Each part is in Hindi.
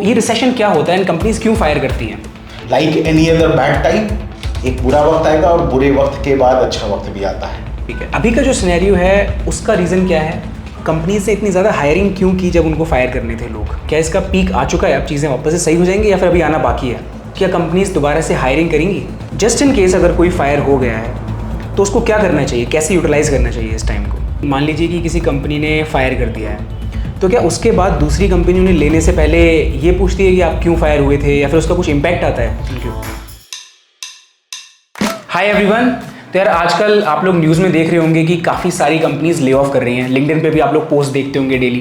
ये रिसेशन क्या होता है एंड कंपनीज क्यों फायर करती हैं? Like any other bad time, एक बुरा वक्त आएगा और बुरे वक्त के बाद अच्छा वक्त भी आता है। ठीक है, अभी का जो सिनेरियो है उसका रीज़न क्या है? कंपनी से इतनी ज़्यादा हायरिंग क्यों की जब उनको फायर करने थे लोग? क्या इसका पीक आ चुका है, अब चीज़ें वापस से सही हो जाएंगी या फिर अभी आना बाकी है? क्या कंपनीज दोबारा से हायरिंग करेंगी? जस्ट इन केस अगर कोई फायर हो गया है तो उसको क्या करना चाहिए, कैसे यूटिलाइज़ करना चाहिए इस टाइम को? मान लीजिए कि किसी कंपनी ने फायर कर दिया है, तो क्या उसके बाद दूसरी कंपनी उन्हें लेने से पहले ये पूछती है कि आप क्यों फायर हुए थे या फिर उसका कुछ इम्पैक्ट आता है? Hi everyone. तो यार आजकल आप लोग न्यूज़ में देख रहे होंगे कि काफ़ी सारी कंपनीज ले ऑफ कर रही हैं। लिंक्डइन पे भी आप लोग पोस्ट देखते होंगे डेली।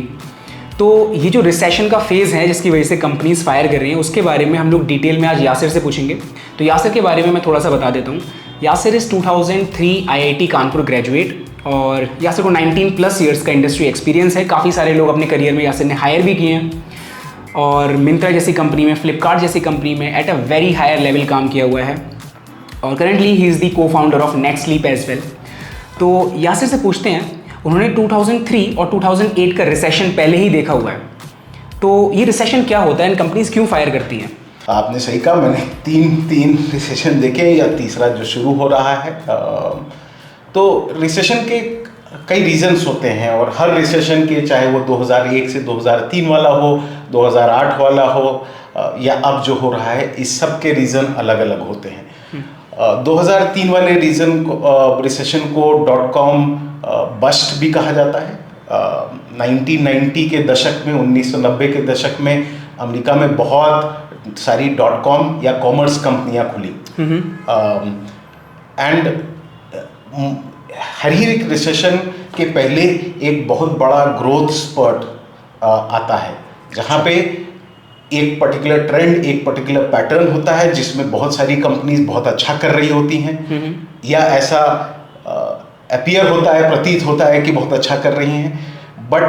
तो ये जो रिसेशन का फेज़ है जिसकी वजह से कंपनीज फायर कर रही हैं, उसके बारे में हम लोग डिटेल में आज यासिर से पूछेंगे। तो यासिर के बारे में मैं थोड़ा सा बता देता हूँ। यासिर इस 2003 IIT कानपुर ग्रेजुएट और यासिर को 19+ ईयर्स का इंडस्ट्री एक्सपीरियंस है। काफ़ी सारे लोग अपने करियर में यासिर ने हायर भी किए हैं और मिंत्रा जैसी कंपनी में, फ्लिपकार्ट जैसी कंपनी में at a very higher level काम किया हुआ है और currently he is the co-founder of NextLeap as well. तो यासिर से पूछते हैं, उन्होंने 2003 और 2008 का रिसेशन पहले ही देखा हुआ है, तो ये रिसेशन क्या होता है एंड कंपनीज क्यों फायर करती हैं? आपने सही कहा, मैंने तीन रिसेशन देखे या तीसरा जो शुरू हो रहा है। तो रिसेशन के कई रीजंस होते हैं और हर रिसेशन के, चाहे वो 2001 से 2003 वाला हो, 2008 वाला हो या अब जो हो रहा है, इस सब के रीज़न अलग अलग होते हैं। 2003 वाले रिसेशन को .com बस्ट भी कहा जाता है। 1990 के दशक में, 1990 के दशक में अमेरिका में बहुत सारी .com या कॉमर्स कंपनियां खुली एंड हर ही एक रिसेशन के पहले एक बहुत बड़ा ग्रोथ स्पर्ट आता है, जहाँ पे एक पर्टिकुलर ट्रेंड, एक पर्टिकुलर पैटर्न होता है जिसमें बहुत सारी कंपनीज बहुत अच्छा कर रही होती हैं या ऐसा अपीयर होता है, प्रतीत होता है कि बहुत अच्छा कर रही हैं। बट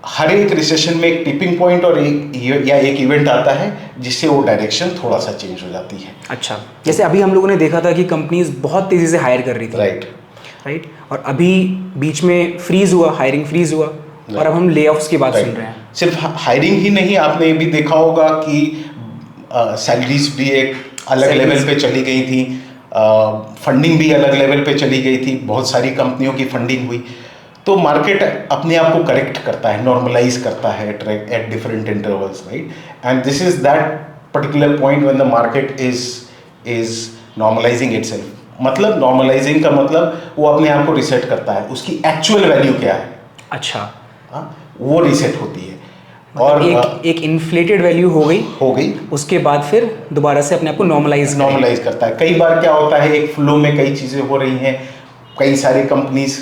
हर एक रिसेशन में एक टिपिंग पॉइंट और एक इवेंट आता है जिससे वो डायरेक्शन थोड़ा सा चेंज हो जाती है। अच्छा, जैसे अभी हम लोगों ने देखा था कि कंपनीज बहुत तेज़ी से हायर कर रही थी। राइट। और अभी बीच में फ्रीज हुआ, हायरिंग फ्रीज हुआ और अब हम ले-ऑफ्स की बात सुन रहे हैं। सिर्फ हायरिंग ही नहीं, आपने ये भी देखा होगा कि सैलरीज भी एक अलग लेवल पे चली गई थी, फंडिंग भी अलग लेवल पे चली गई थी, बहुत सारी कंपनियों की फंडिंग हुई। तो मार्केट अपने आप को करेक्ट करता है, नॉर्मलाइज करता है at different intervals, right? And this is that particular point when the market is normalising itself. मतलब नॉर्मलाइजिंग का मतलब वो अपने आप को रिसेट करता है, उसकी एक्चुअल वैल्यू क्या है, अच्छा, वो रिसेट होती है। मतलब और एक इन्फ्लेटेड वैल्यू हो गई, उसके बाद फिर दोबारा से अपने आप को नॉर्मलाइज करता है। कई बार क्या होता है, एक फ्लो में कई चीज़ें हो रही हैं, कई सारी कंपनीज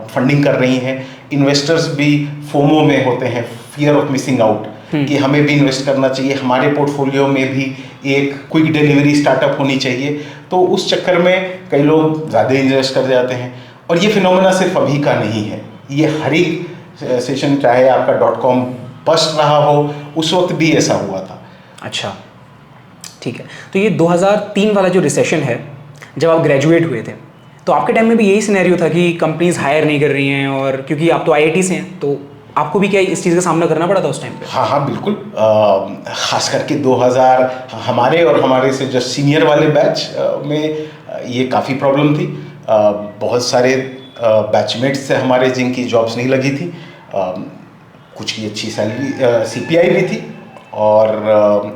फंडिंग कर रही हैं, इन्वेस्टर्स भी फोमो में होते हैं, फियर ऑफ मिसिंग आउट, कि हमें भी इन्वेस्ट करना चाहिए, हमारे पोर्टफोलियो में भी एक क्विक डिलीवरी स्टार्टअप होनी चाहिए। तो उस चक्कर में कई लोग ज़्यादा इन्वेस्ट कर जाते हैं और ये फिनोमेना सिर्फ अभी का नहीं है, ये हर एक सेशन, चाहे आपका .com बस्ट रहा हो, उस वक्त भी ऐसा हुआ था। अच्छा, ठीक है। तो ये 2003 वाला जो रिसेशन है, जब आप ग्रेजुएट हुए थे, तो आपके टाइम में भी यही सिनेरियो था कि कंपनीज हायर नहीं कर रही हैं, और क्योंकि आप तो IIT से हैं तो आपको भी क्या इस चीज़ का सामना करना पड़ा था उस टाइम पे? हाँ, बिल्कुल। खास करके 2000 हमारे और हमारे से जो सीनियर वाले बैच में ये काफ़ी प्रॉब्लम थी। बहुत सारे बैचमेट्स थे हमारे जिनकी जॉब्स नहीं लगी थी, कुछ की अच्छी सैलरी CPI भी थी और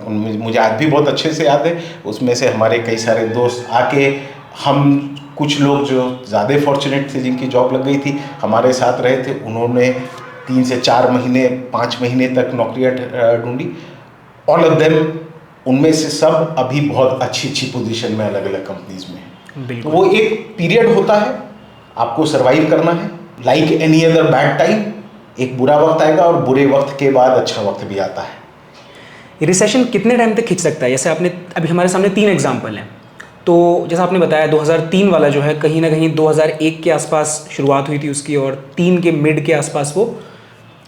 उनमें मुझे आज भी बहुत अच्छे से याद है। उसमें से हमारे कई सारे दोस्त आके, हम कुछ लोग जो ज़्यादा फॉर्चुनेट थे जिनकी जॉब लग गई थी, हमारे साथ रहे थे। उन्होंने 3 से 4 महीने, 5 महीने तक नौकरियाँ ढूंढी। ऑल ऑफ देम, उनमें से सब अभी बहुत अच्छी पोजीशन में अलग अलग कंपनीज में हैं। तो वो एक पीरियड होता है, आपको सर्वाइव करना है। Like any other bad time, एक बुरा वक्त आएगा और बुरे वक्त के बाद अच्छा वक्त भी आता है। रिसेशन कितने टाइम तक खिंच सकता है? जैसे आपने अभी हमारे सामने 3 एग्जाम्पल हैं, तो जैसा आपने बताया 2003 वाला जो है कहीं ना कहीं 2001 के आसपास शुरुआत हुई थी उसकी, और 3 के मिड के आसपास वो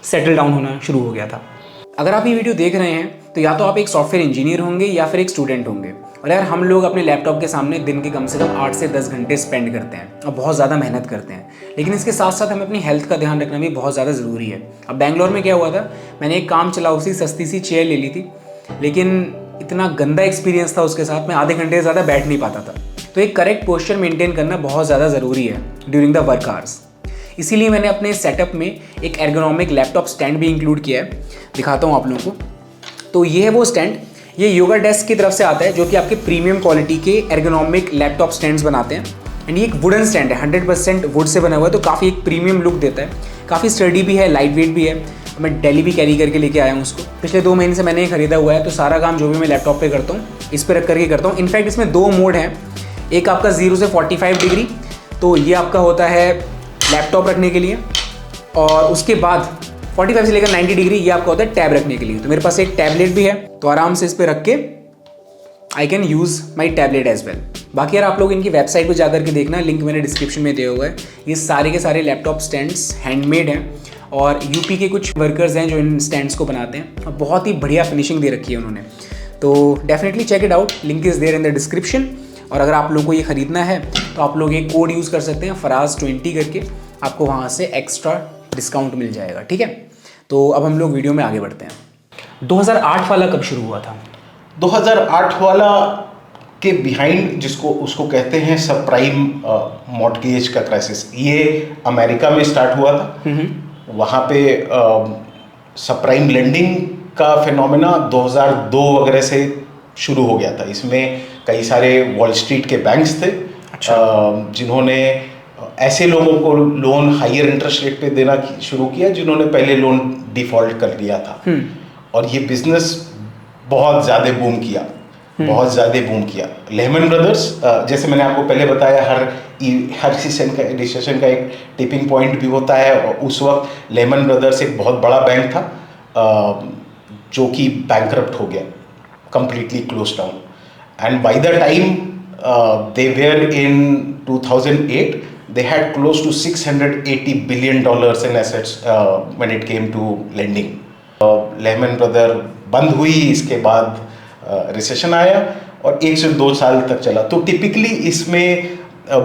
सेटल डाउन होना शुरू हो गया था। अगर आप ये वीडियो देख रहे हैं तो या तो आप एक सॉफ्टवेयर इंजीनियर होंगे या फिर एक स्टूडेंट होंगे, और यार हम लोग अपने लैपटॉप के सामने दिन के कम से कम 8 से 10 घंटे स्पेंड करते हैं और बहुत ज़्यादा मेहनत करते हैं, लेकिन इसके साथ साथ हमें अपनी हेल्थ का ध्यान रखना भी बहुत ज़्यादा ज़रूरी है। अब बैंगलोर में क्या हुआ था, मैंने एक काम चलाऊ सी सस्ती सी चेयर ले ली थी लेकिन इतना गंदा एक्सपीरियंस था उसके साथ, मैं आधे घंटे से ज़्यादा बैठ नहीं पाता था। तो एक करेक्ट पोस्चर मेंटेन करना बहुत ज़्यादा ज़रूरी है ड्यूरिंग द वर्क आवर्स। इसीलिए मैंने अपने सेटअप में एक एर्गोनॉमिक लैपटॉप स्टैंड भी इंक्लूड किया है, दिखाता हूँ आप लोगों को। तो ये है वो स्टैंड, ये YogaDESK की तरफ से आता है, जो कि आपके प्रीमियम क्वालिटी के एर्गोनॉमिक लैपटॉप स्टैंड्स बनाते हैं। एंड ये एक वुडन स्टैंड है, 100% वुड से बना हुआ है, तो काफ़ी एक प्रीमियम लुक देता है, काफ़ी स्टडी भी है, लाइट वेट भी है। मैं दिल्ली भी कैरी करके लेके आया हूँ उसको। पिछले 2 महीने से मैंने ये खरीदा हुआ है, तो सारा काम जो भी मैं लैपटॉप पे करता हूँ इस पर रख करके करता हूँ। इनफैक्ट इसमें 2 मोड हैं, एक आपका 0 से 45 डिग्री, तो ये आपका होता है लैपटॉप रखने के लिए, और उसके बाद 45 से लेकर 90 डिग्री ये आपका होता है टैब रखने के लिए। तो मेरे पास एक टैबलेट भी है, तो आराम से इस पर रख के I can use my tablet as well. बाकी यार आप लोग इनकी वेबसाइट पर जाकर के देखना, लिंक मैंने डिस्क्रिप्शन में दिया हुआ है। ये सारे के सारे लैपटॉप स्टैंड्स हैंडमेड हैं, और यूपी के कुछ वर्कर्स हैं जो इन स्टैंड्स को बनाते हैं, और बहुत ही बढ़िया फिनिशिंग दे रखी है उन्होंने। तो definitely check it out, link is there in the description. और अगर आप लोगों को ये ख़रीदना है तो आप लोग एक कोड यूज़ कर सकते हैं, Fraz20 करके, आपको वहाँ से एक्स्ट्रा डिस्काउंट मिल जाएगा, ठीक है। तो अब हम लोग वीडियो में आगे बढ़ते हैं। 2008 वाला कब शुरू हुआ था? 2008 वाला के बिहाइंड जिसको उसको कहते हैं सब प्राइम मॉर्टगेज का क्राइसिस, ये अमेरिका में स्टार्ट हुआ था। वहाँ पे सब प्राइम लेंडिंग का फिनोमेना 2002 वगैरह से शुरू हो गया था। इसमें कई सारे वॉल स्ट्रीट के बैंक्स थे। अच्छा। जिन्होंने ऐसे लोगों को लोन हाईयर इंटरेस्ट रेट पे देना शुरू किया जिन्होंने पहले लोन डिफॉल्ट कर लिया था। और ये बिजनेस बहुत ज़्यादा बूम किया, बहुत ज़्यादा बूम किया। लेहमन ब्रदर्स, जैसे मैंने आपको पहले बताया, हर रिसेशन का एक टिपिंग पॉइंट भी होता है, और उस वक्त लेहमन ब्रदर्स एक बहुत बड़ा बैंक था जो कि बैंकरप्ट हो गया, completely close down. And by the time they were in 2008 they had close to $680 billion in assets when it came to lending. Lehman brother बंद हुई, इसके बाद रिसेशन आया और 1 से 2 साल तक चला। तो टिपिकली इसमें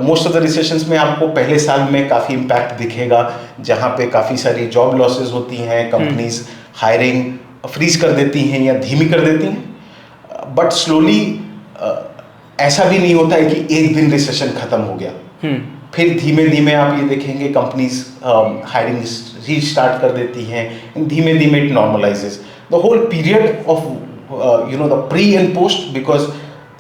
मोस्ट ऑफ द रिसेशंस में आपको पहले साल में काफ़ी इम्पैक्ट दिखेगा, जहाँ पे काफ़ी सारी जॉब लॉसेस होती हैं, कंपनीज हायरिंग फ्रीज कर देती हैं या धीमी कर देती हैं। बट स्लोली ऐसा भी नहीं होता है कि एक दिन रिसेशन खत्म हो गया, फिर धीमे धीमे आप ये देखेंगे कंपनीज हायरिंग रीस्टार्ट कर देती हैं, धीमे धीमे it normalises the whole period of the pre and post. Because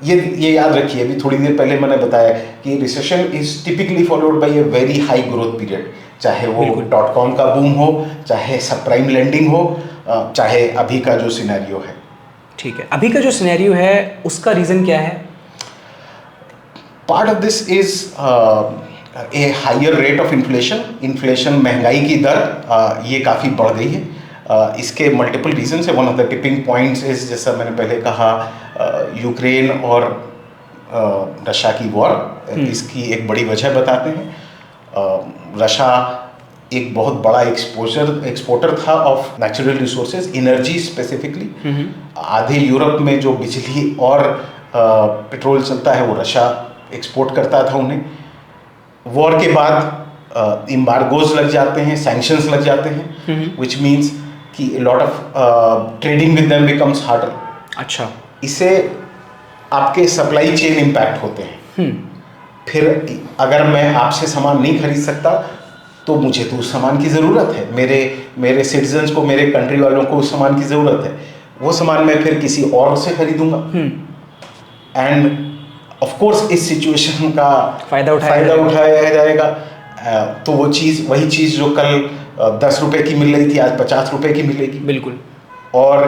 ये याद रखिए, अभी थोड़ी देर पहले मैंने बताया कि recession is typically followed by a very high growth period, चाहे वो .com का बूम हो, चाहे सब प्राइम लेंडिंग हो, चाहे अभी का जो सिनेरियो है। ठीक है, अभी का जो सिनेरियो है उसका रीज़न क्या है? Part of this is a higher rate of inflation, महंगाई की दर ये काफ़ी बढ़ गई है। इसके मल्टीपल रीजन है। One of the tipping points is, जैसा मैंने पहले कहा, यूक्रेन और रशिया की वॉर, इसकी एक बड़ी वजह बताते हैं। रशिया एक बहुत बड़ा एक्सपोर्टर था of natural resources, energy specifically. आधे यूरोप में जो बिजली और पेट्रोल चलता है वो रशिया एक्सपोर्ट करता था उन्हें। वॉर के बाद एम्बार्गोज लग जाते हैं, सैंक्शंस लग जाते हैं, विच मीन्स कि lot of trading with them becomes harder. अच्छा, इससे आपके सप्लाई चेन इम्पैक्ट होते हैं। फिर अगर मैं आपसे सामान नहीं खरीद सकता तो मुझे तो उस सामान की ज़रूरत है, मेरे सिटीजन्स को, मेरे कंट्री वालों को उस सामान की ज़रूरत है। वो सामान मैं फिर किसी और से खरीदूंगा, एंड ऑफ कोर्स इस सिचुएशन का फ़ायदा उठाया जाएगा। तो वही चीज़ जो कल 10 रुपए की मिल रही थी आज 50 रुपए की मिलेगी। बिल्कुल। और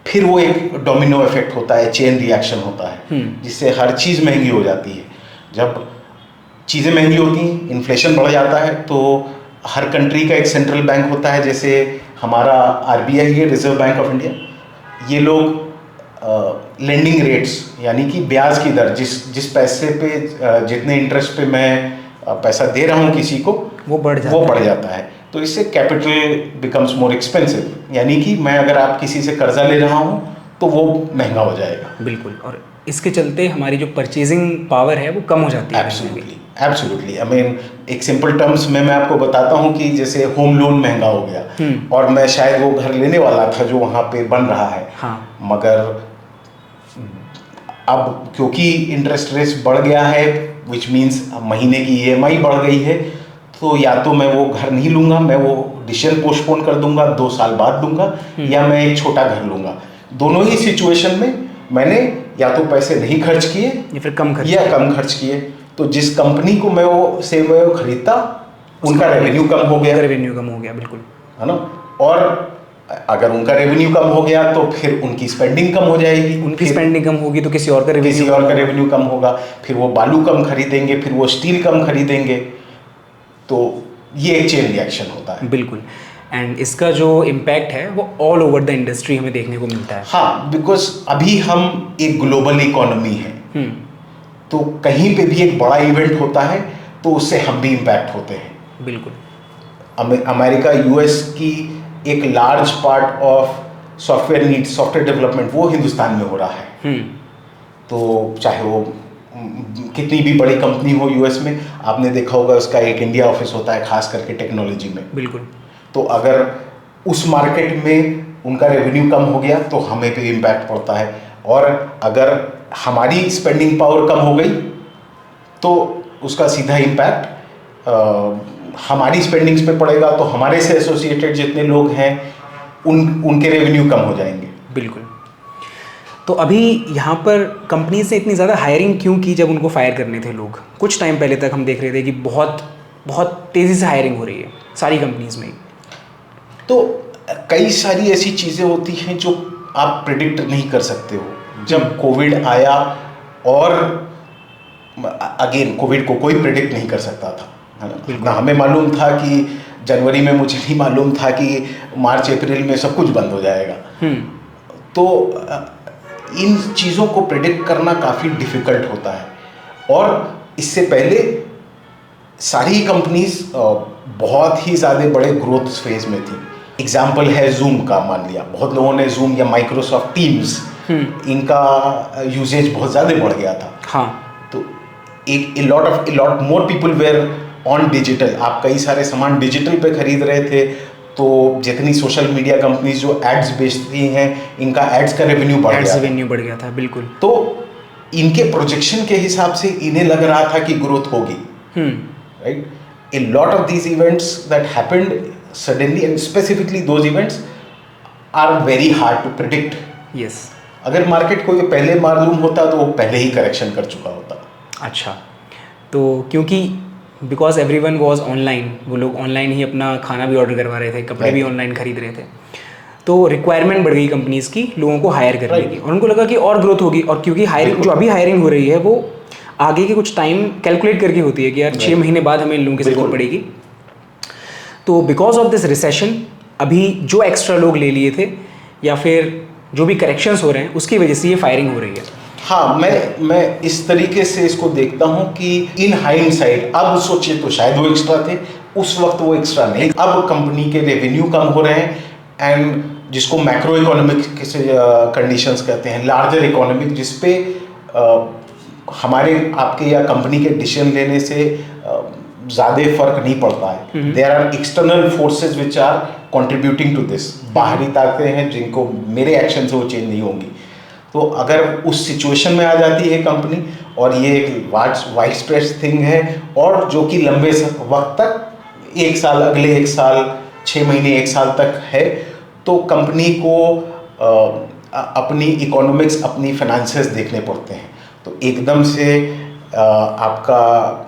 फिर वो एक डोमिनो इफेक्ट होता है, चेन रिएक्शन होता है, जिससे हर चीज़ महंगी हो जाती है। जब चीज़ें महंगी होती हैं, इन्फ्लेशन बढ़ जाता है, तो हर कंट्री का एक सेंट्रल बैंक होता है, जैसे हमारा RBI है, रिजर्व बैंक ऑफ इंडिया। ये लोग लेंडिंग रेट्स यानी कि ब्याज की दर, जिस पैसे पे जितने इंटरेस्ट पे मैं पैसा दे रहा हूँ किसी को, वो बढ़ जाता है। तो इससे कैपिटल बिकम्स मोर एक्सपेंसिव, यानी कि मैं अगर आप किसी से कर्जा ले रहा हूँ तो वो महंगा हो जाएगा। बिल्कुल, और इसके चलते हमारी जो परचेजिंग पावर है वो कम हो जाती है। एब्सोल्युटली। आई मीन एक सिंपल टर्म्स में मैं आपको बताता हूँ कि जैसे होम लोन महंगा हो गया और मैं शायद वो घर लेने वाला था जो वहाँ पे बन रहा है, हाँ। मगर अब क्योंकि इंटरेस्ट रेट्स बढ़ गया है, विच मीन्स महीने की ईएमआई बढ़ गई है, तो या तो मैं वो घर नहीं लूँगा, मैं वो डिसीजन पोस्टपोन कर दूंगा, 2 साल बाद दूंगा, या मैं एक छोटा घर लूँगा। दोनों ही सिचुएशन में मैंने या तो पैसे नहीं खर्च किए या फिर कम खर्च किए। तो जिस कंपनी को मैं वो खरीदता, उनका रेवेन्यू कम हो गया, बिल्कुल, है ना। और अगर उनका रेवेन्यू कम हो गया तो फिर उनकी स्पेंडिंग कम हो जाएगी, उनकी स्पेंडिंग कम होगी तो किसी और का रेवेन्यू कम होगा, फिर वो बालू कम खरीदेंगे, फिर वो स्टील कम खरीदेंगे, तो ये एक चेन रिएक्शन होता है। बिल्कुल। एंड इसका जो इम्पैक्ट है वो ऑल ओवर द इंडस्ट्री हमें देखने को मिलता है। हाँ, बिकॉज अभी हम एक ग्लोबल इकोनॉमी है, तो कहीं पे भी एक बड़ा इवेंट होता है तो उससे हम भी इम्पैक्ट होते हैं। बिल्कुल। अमेरिका, यूएस की एक large part of software development वो हिंदुस्तान में हो रहा है। तो चाहे वो कितनी भी बड़ी कंपनी हो यूएस में, आपने देखा होगा उसका एक इंडिया ऑफिस होता है, खास करके टेक्नोलॉजी में। बिल्कुल। तो अगर उस मार्केट में उनका रेवेन्यू कम हो गया तो हमें भी इम्पैक्ट पड़ता है, और अगर हमारी स्पेंडिंग पावर कम हो गई तो उसका सीधा इम्पैक्ट हमारी स्पेंडिंग्स पे पड़ेगा, तो हमारे से एसोसिएटेड जितने लोग हैं उनके रेवेन्यू कम हो जाएंगे। बिल्कुल। तो अभी यहाँ पर कंपनी से इतनी ज़्यादा हायरिंग क्यों की जब उनको फायर करने थे लोग? कुछ टाइम पहले तक हम देख रहे थे कि बहुत बहुत तेज़ी से हायरिंग हो रही है सारी कंपनीज में। तो कई सारी ऐसी चीज़ें होती हैं जो आप प्रिडिक्ट नहीं कर सकते हो। जब कोविड आया, और अगेन कोविड को कोई प्रिडिक्ट नहीं कर सकता था, है ना। हमें मालूम था कि जनवरी में, मुझे नहीं मालूम था कि मार्च अप्रैल में सब कुछ बंद हो जाएगा। तो इन चीज़ों को प्रिडिक्ट करना काफ़ी डिफ़िकल्ट होता है, और इससे पहले सारी कंपनीज बहुत ही ज़्यादा बड़े ग्रोथ फेज में थी। एग्जाम्पल है जूम का, मान लिया बहुत लोगों ने जूम या माइक्रोसॉफ्ट टीम्स, इनका यूजेज बहुत ज़्यादा बढ़ गया था। हाँ। तो एक lot more people were on digital. आप कई सारे सामान डिजिटल पे खरीद रहे थे, तो जितनी सोशल मीडिया कंपनीज जो एड्स बेचती हैं, इनका एड्स का रेवेन्यू बढ़ गया था। बिल्कुल। तो इनके प्रोजेक्शन के हिसाब से इन्हें लग रहा था कि ग्रोथ होगी, right. A lot of these events that happened suddenly, and specifically those events are very hard to predict. Yes. अगर मार्केट को ये पहले मालूम होता तो वो पहले ही करेक्शन कर चुका होता। अच्छा, तो क्योंकि बिकॉज एवरीवन वाज ऑनलाइन, वो लोग ऑनलाइन ही अपना खाना भी ऑर्डर करवा रहे थे, कपड़े भी ऑनलाइन खरीद रहे थे, तो रिक्वायरमेंट बढ़ गई कंपनीज की लोगों को हायर करने की, और उनको लगा कि और ग्रोथ होगी। और क्योंकि हायरिंग जो अभी हायरिंग हो रही है वो आगे के कुछ टाइम कैलकुलेट करके होती है कि यार 6 महीने बाद हमें इन लोगों की जरूरत पड़ेगी। तो बिकॉज ऑफ दिस रिसेशन अभी जो एक्स्ट्रा लोग ले लिए थे या फिर जो भी करेक्शंस हो रहे हैं उसकी वजह से ये फायरिंग हो रही है। हाँ, मैं इस तरीके से इसको देखता हूँ कि इन हाइंडसाइट अब सोचे तो शायद वो एक्स्ट्रा थे, उस वक्त वो एक्स्ट्रा नहीं। अब कंपनी के रेवेन्यू कम हो रहे हैं, एंड जिसको मैक्रो इकोनॉमिक कंडीशंस कहते हैं, लार्जर इकोनॉमिक, जिसपे हमारे आपके या कंपनी के डिसीजन लेने से ज़्यादा फर्क नहीं पड़ता है। There are external forces which are contributing to this. बाहरी ताकतें हैं जिनको मेरे एक्शन से वो चेंज नहीं होंगी। तो अगर उस सिचुएशन में आ जाती है कंपनी, और ये एक वाइड स्प्रेड थिंग है, और जो कि लंबे वक्त तक, 1 साल, अगले 1 साल, 6 महीने, 1 साल तक है, तो कंपनी को अपनी इकोनॉमिक्स, अपनी फाइनेंसेस देखने पड़ते हैं। तो एकदम से आपका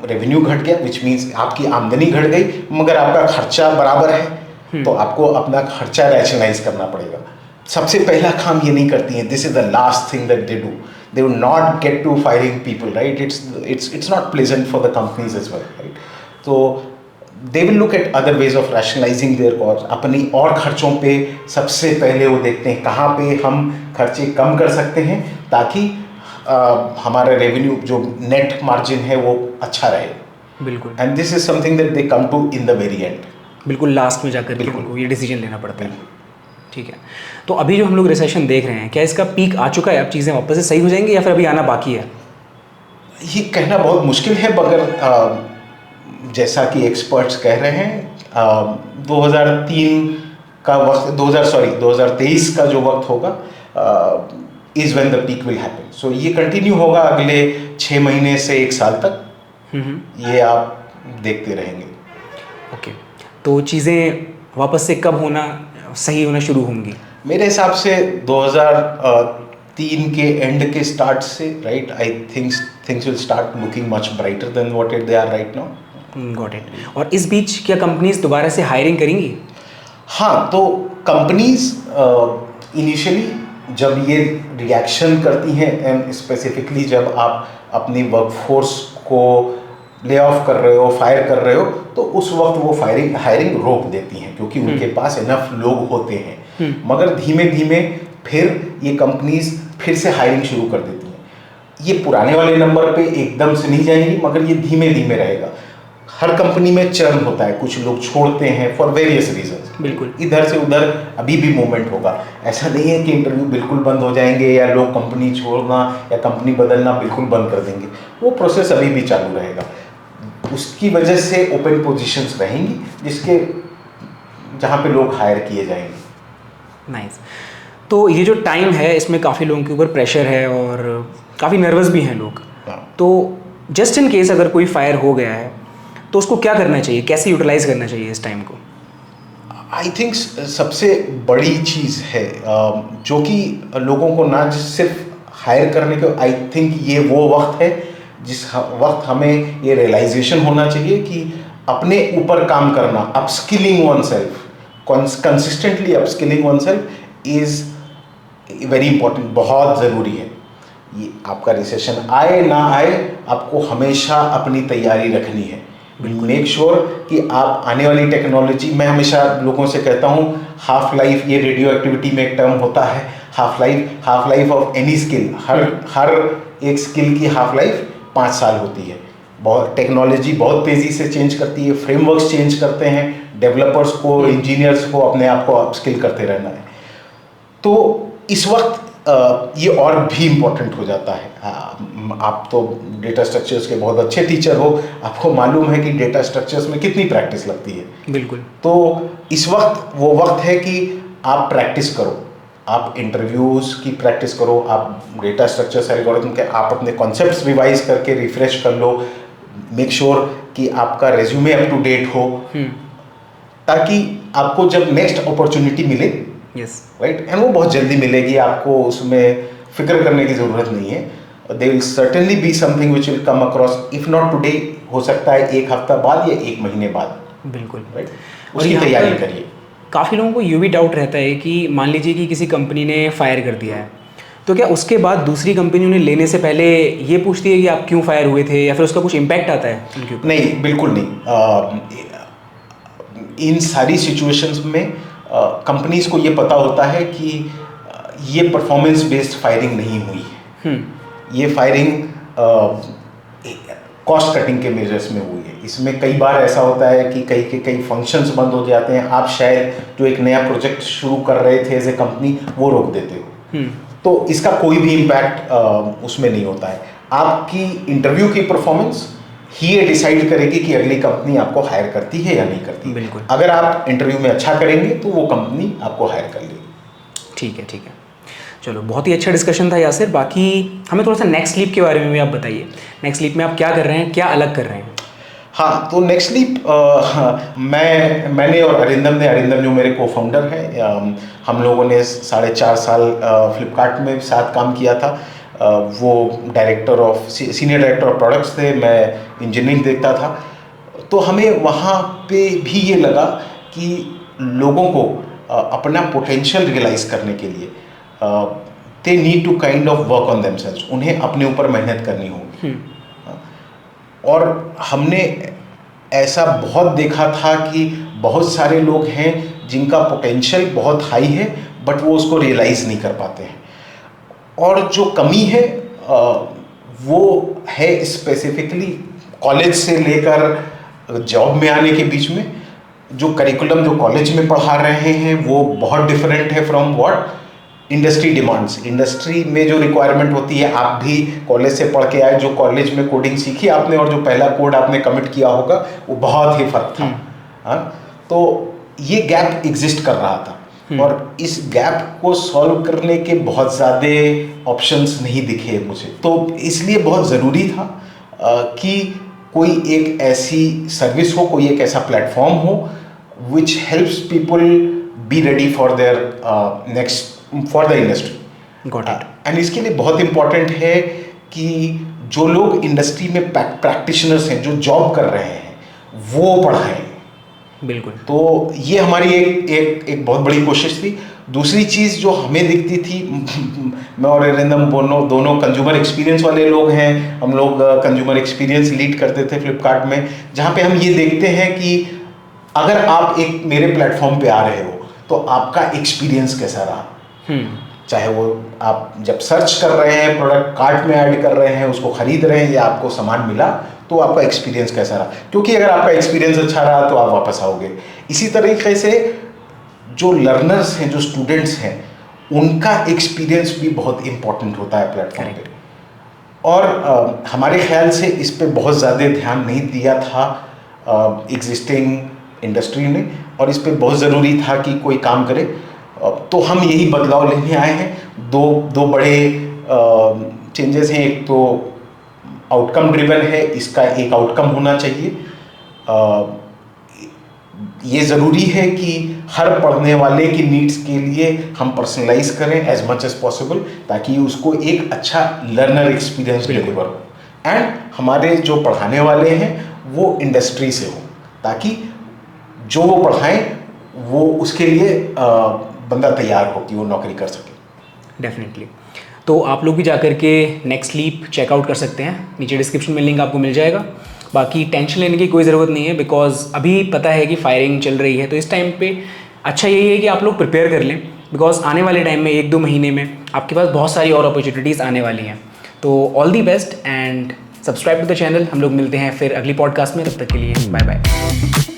रेवेन्यू घट गया, विच मीन्स आपकी आमदनी घट गई, मगर आपका खर्चा बराबर है, तो आपको अपना खर्चा रैशनलाइज करना पड़ेगा। सबसे पहला काम ये नहीं करती हैं, this is the last thing that they do. They will not get to firing people, right. It's not pleasant for the companies as well, right. तो they will look at other ways of rationalising their cost. अपनी और खर्चों पे सबसे पहले वो देखते हैं कहाँ पे हम खर्चे कम कर सकते हैं, ताकि हमारा रेवेन्यू जो नेट मार्जिन है वो अच्छा रहे। बिल्कुल। And this is something that they come to in the very end. बिल्कुल लास्ट में जाकर के उनको ये डिसीजन लेना पड़ता है। ठीक है, तो अभी जो हम लोग रिसेशन देख रहे हैं, क्या इसका पीक आ चुका है, अब चीज़ें वापस से सही हो जाएंगी या फिर अभी आना बाकी है? ये कहना बहुत मुश्किल है, मगर जैसा कि एक्सपर्ट्स कह रहे हैं 2003 का वक्त 2023 का जो वक्त होगा is when the peak will happen. So ये कंटिन्यू होगा अगले 6 महीने से 1 साल तक, ये आप देखते रहेंगे। ओके, तो चीज़ें वापस से कब सही होना शुरू होंगी? मेरे हिसाब से 2003 के एंड के स्टार्ट से, right, I think things will start looking much brighter than what they are right now. Got it. और इस बीच क्या कंपनीज दोबारा से हायरिंग करेंगी? हाँ, तो कंपनीज इनिशियली जब ये रिएक्शन करती हैं, एंड स्पेसिफिकली जब आप अपनी वर्कफोर्स को ले ऑफ कर रहे हो, फायर कर रहे हो, तो उस वक्त वो हायरिंग रोक देती हैं, क्योंकि उनके पास इनफ लोग होते हैं। मगर धीमे धीमे फिर ये कंपनीज फिर से हायरिंग शुरू कर देती हैं। ये पुराने वाले नंबर पे एकदम से नहीं जाएंगी, मगर ये धीमे धीमे रहेगा। हर कंपनी में चर्न होता है, कुछ लोग छोड़ते हैं फॉर वेरियस रीजंस। बिल्कुल, इधर से उधर अभी भी मूवमेंट होगा। ऐसा नहीं है कि इंटरव्यू बिल्कुल बंद हो जाएंगे या लोग कंपनी छोड़ना या कंपनी बदलना बिल्कुल बंद कर देंगे। वो प्रोसेस अभी भी चालू रहेगा। उसकी वजह से ओपन पोजीशंस रहेंगी जहाँ पे लोग हायर किए जाएंगे। नाइस। तो ये जो टाइम है इसमें काफ़ी लोगों के ऊपर प्रेशर है और काफ़ी नर्वस भी हैं लोग। तो जस्ट इन केस अगर कोई फायर हो गया है तो उसको क्या करना चाहिए, कैसे यूटिलाइज करना चाहिए इस टाइम को? आई थिंक सबसे बड़ी चीज़ है जो कि लोगों को ना सिर्फ हायर करने के, आई थिंक ये वो वक्त है जिस वक्त हमें ये रियलाइजेशन होना चाहिए कि अपने ऊपर काम करना, upskilling one self, consistently upskilling one self is very important, बहुत ज़रूरी है। ये आपका रिसेशन आए ना आए, आपको हमेशा अपनी तैयारी रखनी है। मेक श्योर कि आप आने वाली टेक्नोलॉजी, मैं हमेशा लोगों से कहता हूँ हाफ लाइफ, ये रेडियो एक्टिविटी में एक टर्म होता है half life of any skill. हर एक स्किल की हाफ लाइफ 5 साल होती है। टेक्नोलॉजी बहुत तेज़ी से चेंज करती है, फ्रेमवर्क्स चेंज करते हैं, डेवलपर्स को, इंजीनियर्स को अपने आप को अपस्किल करते रहना है। तो इस वक्त ये और भी इम्पोर्टेंट हो जाता है। आप तो डेटा स्ट्रक्चर्स के बहुत अच्छे टीचर हो, आपको मालूम है कि डेटा स्ट्रक्चर्स में कितनी प्रैक्टिस लगती है। बिल्कुल। तो इस वक्त वो वक्त है कि आप प्रैक्टिस करो, आप इंटरव्यूज़ की प्रैक्टिस करो, आप डेटा स्ट्रक्चर्स एल्गोरिथम के आप अपने कॉन्सेप्ट्स रिवाइज करके रिफ्रेश कर लो। मेक श्योर कि आपका रेज्यूमे अप टू डेट हो, ताकि आपको जब नेक्स्ट अपॉर्चुनिटी मिले, राइट, एंड वो बहुत जल्दी मिलेगी, आपको उसमें फिक्र करने की ज़रूरत नहीं है। They will certainly be something which will come across, if not today, हो सकता है 1 हफ्ता बाद या 1 महीने बाद। बिल्कुल, राइट, उसकी तैयारी करिए। काफ़ी लोगों को ये भी डाउट रहता है कि मान लीजिए कि किसी कंपनी ने फायर कर दिया है, तो क्या उसके बाद दूसरी कंपनी उन्हें लेने से पहले ये पूछती है कि आप क्यों फायर हुए थे, या फिर उसका कुछ इम्पैक्ट आता है उनके ऊपर? नहीं, बिल्कुल नहीं। इन सारी सिचुएशंस में कंपनीज को ये पता होता है कि ये परफॉर्मेंस बेस्ड फायरिंग नहीं हुई है। ये फायरिंग कॉस्ट कटिंग के मेजर्स में हुई है। इसमें कई बार ऐसा होता है कि कई फंक्शंस बंद हो जाते हैं, आप शायद जो एक नया प्रोजेक्ट शुरू कर रहे थे एज ए कंपनी, वो रोक देते हो। तो इसका कोई भी इम्पैक्ट उसमें नहीं होता है। आपकी इंटरव्यू की परफॉर्मेंस ही ये डिसाइड करेगी कि अगली कंपनी आपको हायर करती है या नहीं करती। बिल्कुल। अगर आप इंटरव्यू में अच्छा करेंगे तो वो कंपनी आपको हायर कर लेगी। ठीक है, ठीक है। चलो, बहुत ही अच्छा डिस्कशन था यासिर। बाकी हमें थोड़ा सा नेक्स्टलीप के बारे में भी आप बताइए। नेक्स्टलीप में आप क्या कर रहे हैं, क्या अलग कर रहे हैं? हाँ, तो नेक्स्टलीप मैंने और अरिंदम जो मेरे को फाउंडर हैं, हम लोगों ने 4.5 साल फ्लिपकार्ट में साथ काम किया था। वो सीनियर डायरेक्टर ऑफ प्रोडक्ट्स थे, मैं इंजीनियरिंग देखता था। तो हमें वहाँ पे भी ये लगा कि लोगों को अपना पोटेंशियल रियलाइज़ करने के लिए they need to kind of work on themselves, उन्हें अपने ऊपर मेहनत करनी होगी। और हमने ऐसा बहुत देखा था कि बहुत सारे लोग हैं जिनका पोटेंशियल बहुत हाई है, बट वो उसको रियलाइज़ नहीं कर पाते हैं। और जो कमी है वो है स्पेसिफिकली कॉलेज से लेकर जॉब में आने के बीच में। जो करिकुलम जो कॉलेज में पढ़ा रहे हैं वो बहुत डिफरेंट है from what industry demands, industry में जो रिक्वायरमेंट होती है, आप भी कॉलेज से पढ़ के आए, जो कॉलेज में कोडिंग सीखी आपने और जो पहला कोड आपने कमिट किया होगा वो बहुत ही फर्क था। हाँ, तो ये गैप एग्जिस्ट कर रहा था और इस गैप को सॉल्व करने के बहुत ज़्यादा ऑप्शंस नहीं दिखे मुझे, तो इसलिए बहुत ज़रूरी था कि कोई एक ऐसी सर्विस हो, कोई एक ऐसा प्लेटफॉर्म हो which helps people be ready for their next for the industry. Got it. And इसके लिए बहुत इम्पॉर्टेंट है कि जो लोग इंडस्ट्री में प्रैक्टिशनर्स हैं, जो जॉब कर रहे हैं, वो पढ़ाएं। बिल्कुल। तो ये हमारी एक बहुत बड़ी कोशिश थी। दूसरी चीज़ जो हमें दिखती थी, मैं और अरिंदम दोनों कंज्यूमर एक्सपीरियंस वाले लोग हैं, हम लोग कंज्यूमर एक्सपीरियंस लीड करते थे फ्लिपकार्ट में, जहाँ पे हम ये देखते हैं कि अगर आप एक मेरे प्लेटफॉर्म पे आ रहे हो तो आपका एक्सपीरियंस कैसा रहा। चाहे वो आप जब सर्च कर रहे हैं, प्रोडक्ट कार्ट में ऐड कर रहे हैं, उसको खरीद रहे हैं या आपको सामान मिला, तो आपका एक्सपीरियंस कैसा रहा, क्योंकि अगर आपका एक्सपीरियंस अच्छा रहा तो आप वापस आओगे। इसी तरीके से जो लर्नर्स हैं, जो स्टूडेंट्स हैं, उनका एक्सपीरियंस भी बहुत इंपॉर्टेंट होता है प्लेटफॉर्म पे। और हमारे ख्याल से इस पे बहुत ज़्यादा ध्यान नहीं दिया था एग्जिस्टिंग इंडस्ट्री ने, और इस पे बहुत ज़रूरी था कि कोई काम करे। तो हम यही बदलाव लेने आए हैं। दो बड़े चेंजेस हैं। एक तो आउटकम ड्रिवन है, इसका एक आउटकम होना चाहिए। ये ज़रूरी है कि हर पढ़ने वाले की नीड्स के लिए हम पर्सनलाइज करें एज मच एज पॉसिबल, ताकि उसको एक अच्छा लर्नर एक्सपीरियंस डिलीवर हो। एंड हमारे जो पढ़ाने वाले हैं वो इंडस्ट्री से हो, ताकि जो वो पढ़ाएं वो उसके लिए बंदा तैयार हो कि वो नौकरी कर सके। डेफिनेटली। तो आप लोग भी जाकर के नेक्स्टलीप चेकआउट कर सकते हैं, नीचे डिस्क्रिप्शन में लिंक आपको मिल जाएगा। बाकी टेंशन लेने की कोई ज़रूरत नहीं है, बिकॉज अभी पता है कि फायरिंग चल रही है, तो इस टाइम पे अच्छा यही है कि आप लोग प्रिपेयर कर लें, बिकॉज आने वाले टाइम में 1-2 महीने में आपके पास बहुत सारी और अपॉर्चुनिटीज़ आने वाली हैं। तो all the best and subscribe to the channel. हम लोग मिलते हैं फिर अगली पॉडकास्ट में, तब तक के लिए बाय बाय।